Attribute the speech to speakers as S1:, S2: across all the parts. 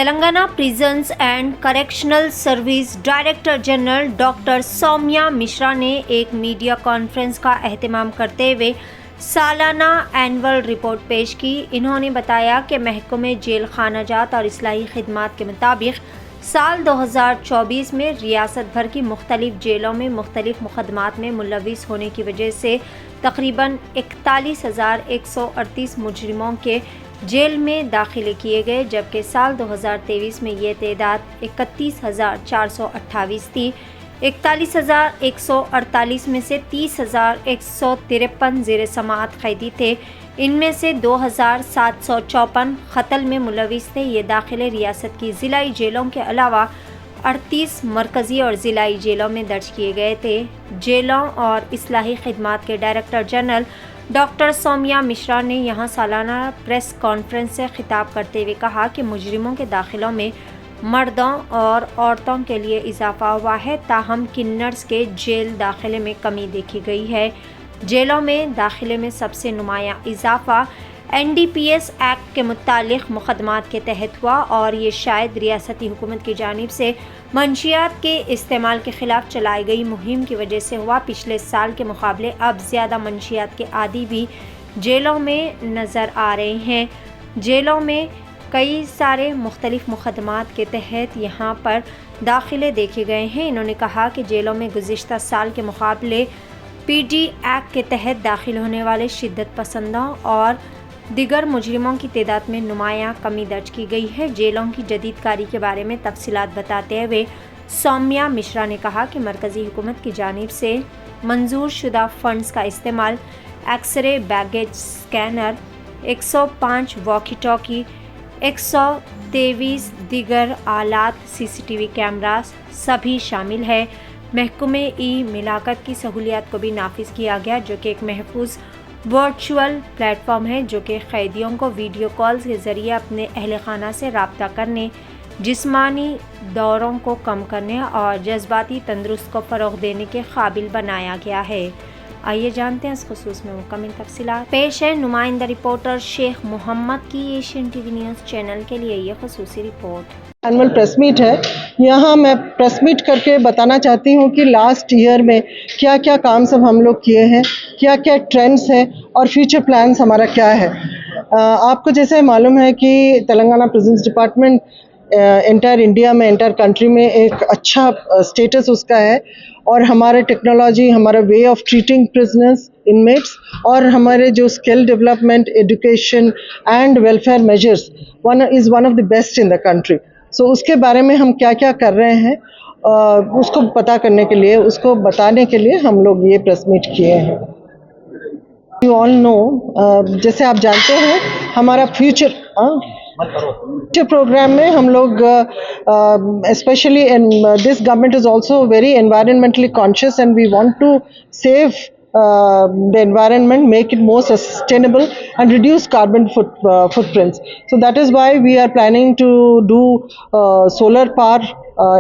S1: Telangana prisons and correctional service director general doctor Soumya Mishra ने एक media conference का एहतमाम करते हुए सालाना एनुअल रिपोर्ट पेश की। इन्होंने बताया कि महकमे जेल खानाजात और इस्लाही खिदमात के मुताबिक साल 2024 में रियासत भर की मुख्तलिफ जेलों में मुख्तलिफ मुकदमात में मुलविस होने की वजह से तकरीबन 41,138 मुजरिमों के जेल में दाखिले किए गए, जबकि साल 2023 में ये तादाद 31,428 थी। 41,148 में से 30,153 ज़ेर समाअत कैदी थे। इनमें से 2,754 कत्ल में मुलविस थे। ये दाखिले रियासत की ज़िलाई जेलों के अलावा 38 मरकज़ी और ज़िलाई जेलों में दर्ज किए गए थे। जेलों और इस्लाही खिदमात के director general doctor Soumya Mishra ने यहाँ सालाना प्रेस कॉन्फ्रेंस से खिताब करते हुए कहा कि मुजरिमों के दाखिलों में मर्दों और औरतों के लिए इजाफा हुआ है, ताहम किन्नर्स के जेल दाखिले में कमी देखी गई है। जेलों में दाखिले में सबसे नुमायां इजाफा NDPS एक्ट के मुतालिक मुकदमात के तहत हुआ और ये शायद रियासती हुकूमत की जानिब से मंशियात के इस्तेमाल के ख़िलाफ़ चलाई गई मुहिम की वजह से हुआ। पिछले साल के मुकाबले अब ज़्यादा मंशियात के आदी भी जेलों में नज़र आ रहे हैं। जेलों में कई सारे मुख्तलिफ मुकदमात के तहत यहाँ पर दाखिले देखे गए हैं। इन्होंने कहा कि जेलों में गुज़िश्ता साल के मुकाबले PD एक्ट के तहत दाखिल होने वाले शिद्दत पसंदों और दिगर मुजरिमों की तादाद में नुमायां कमी दर्ज की गई है। जेलों की जदीदकारी के बारे में तफसीलात बताते हुए सौम्या मिश्रा ने कहा कि मरकज़ी हुकूमत की जानिब से मंजूर शुदा फ़ंड्स का इस्तेमाल x-ray, baggage scanner, 105 walkie talkie, 123 दिगर आलात, CCTV कैमरास सभी शामिल है। महकमे मिलाकत की सहूलियात को भी नाफिज किया गया, जो कि एक महफूज वर्चुअल प्लेटफॉर्म है जो कि कैदियों को वीडियो कॉल्स के ज़रिए अपने अहल खाना से रब्ता करने, जिस्मानी दौरों को कम करने और जज्बाती तंदुरुस्त को फ़रोग़ देने के काबिल बनाया गया है। आइए जानते हैं इस खुसूस में मुकम्मल तफसीलात। पेश है नुमाइंदा रिपोर्टर शेख मोहम्मद की एशियन TV न्यूज़ चैनल के लिए ये खुसूसी रिपोर्ट।
S2: एनुअल प्रेस मीट है। यहाँ मैं प्रेस मीट करके बताना चाहती हूँ कि लास्ट ईयर में क्या क्या काम सब हम लोग किए हैं, क्या क्या ट्रेंड्स हैं और फ्यूचर प्लान्स हमारा क्या है। आपको जैसे मालूम है कि Telangana prisons department entire India में, एंटायर कंट्री में एक अच्छा स्टेटस उसका है और हमारे टेक्नोलॉजी, हमारा way of treating prisoners, inmates और हमारे जो skill development, education and welfare measures one of the best in the country. So उसके बारे में हम क्या क्या कर रहे हैं उसको पता करने के लिए, उसको बताने के लिए हम लोग ये प्रेस मीट किए हैं। यू ऑल नो, जैसे आप जानते हैं हमारा फ्यूचर प्रोग्राम में हम लोग specially this government is also very environmentally conscious and we want to save the environment, make it more sustainable and reduce carbon footprints. So that is why we are planning to do solar power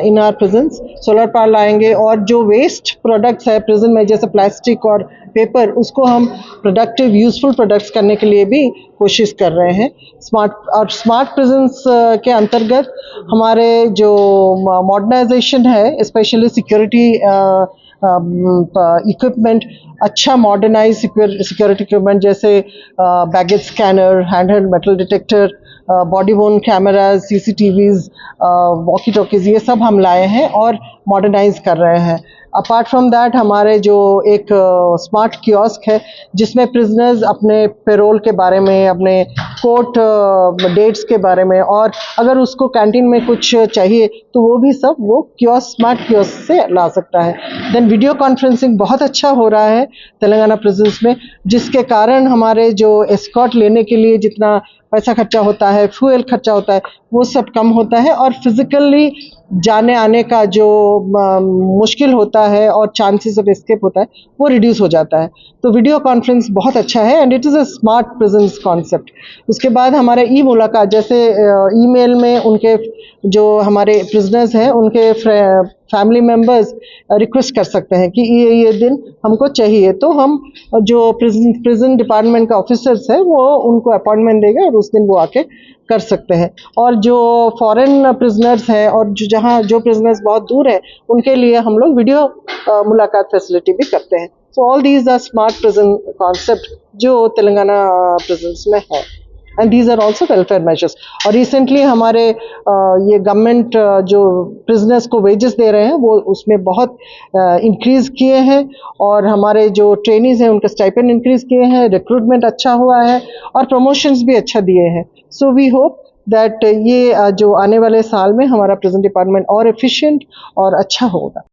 S2: in our prisons. Solar power लाएंगे और जो waste products है prison में, जैसे plastic और paper, उसको हम productive, useful products करने के लिए भी कोशिश कर रहे हैं। स्मार्ट प्रिजन्स के अंतर्गत हमारे जो मॉडर्नाइजेशन है, स्पेशली सिक्योरिटी इक्विपमेंट, अच्छा मॉडर्नाइज सिक्योरिटी इक्विपमेंट जैसे baggage scanner, handheld metal detector, body वोन कैमराज, CCTVs, वॉकी टॉकीज, ये सब हम लाए हैं और मॉडर्नाइज कर रहे हैं। अपार्ट फ्रॉम दैट हमारे जो एक स्मार्ट कियोस्क है जिसमें प्रिजनर्स अपने पेरोल के बारे में, अपने कोर्ट डेट्स के बारे में और अगर उसको कैंटीन में कुछ चाहिए तो वो भी सब वो स्मार्ट कियोस्क से ला सकता है। देन वीडियो कॉन्फ्रेंसिंग बहुत अच्छा हो रहा है तेलंगाना प्रिजन्स में, जिसके कारण हमारे जो एस्कॉर्ट लेने के लिए जितना पैसा खर्चा होता है, फ्यूल खर्चा होता है, वो सब कम होता है और फिजिकली जाने आने का जो मुश्किल होता है और चांसेस ऑफ एस्केप होता है वो रिड्यूस हो जाता है। तो वीडियो कॉन्फ्रेंस बहुत अच्छा है and it is a smart prisons concept. उसके बाद हमारे मुलाकात, जैसे ईमेल में उनके जो हमारे प्रिजनर्स हैं उनके फैमिली मेम्बर्स रिक्वेस्ट कर सकते हैं कि ये दिन हमको चाहिए, तो हम जो प्रिजन डिपार्टमेंट का ऑफिसर्स है वो उनको अपॉइंटमेंट देगा और उस दिन वो आके कर सकते हैं। और जो फॉरेन प्रिजनर्स हैं और जो प्रिजनर्स बहुत दूर हैं उनके लिए हम लोग वीडियो मुलाकात फैसिलिटी भी करते हैं। So all these are smart prison concept जो तेलंगाना प्रिजन्स में है, and these are also welfare measures. और रिसेंटली हमारे ये गवर्नमेंट जो प्रिजनर्स को वेजेस दे रहे हैं वो उसमें बहुत इंक्रीज किए हैं, और हमारे जो ट्रेनीज हैं उनका स्टाइपेंड इंक्रीज किए हैं, रिक्रूटमेंट अच्छा हुआ है और प्रमोशंस भी अच्छा दिए हैं। सो वी होप दैट ये जो आने वाले साल में हमारा प्रिजन डिपार्टमेंट और एफिशिएंट और अच्छा होगा।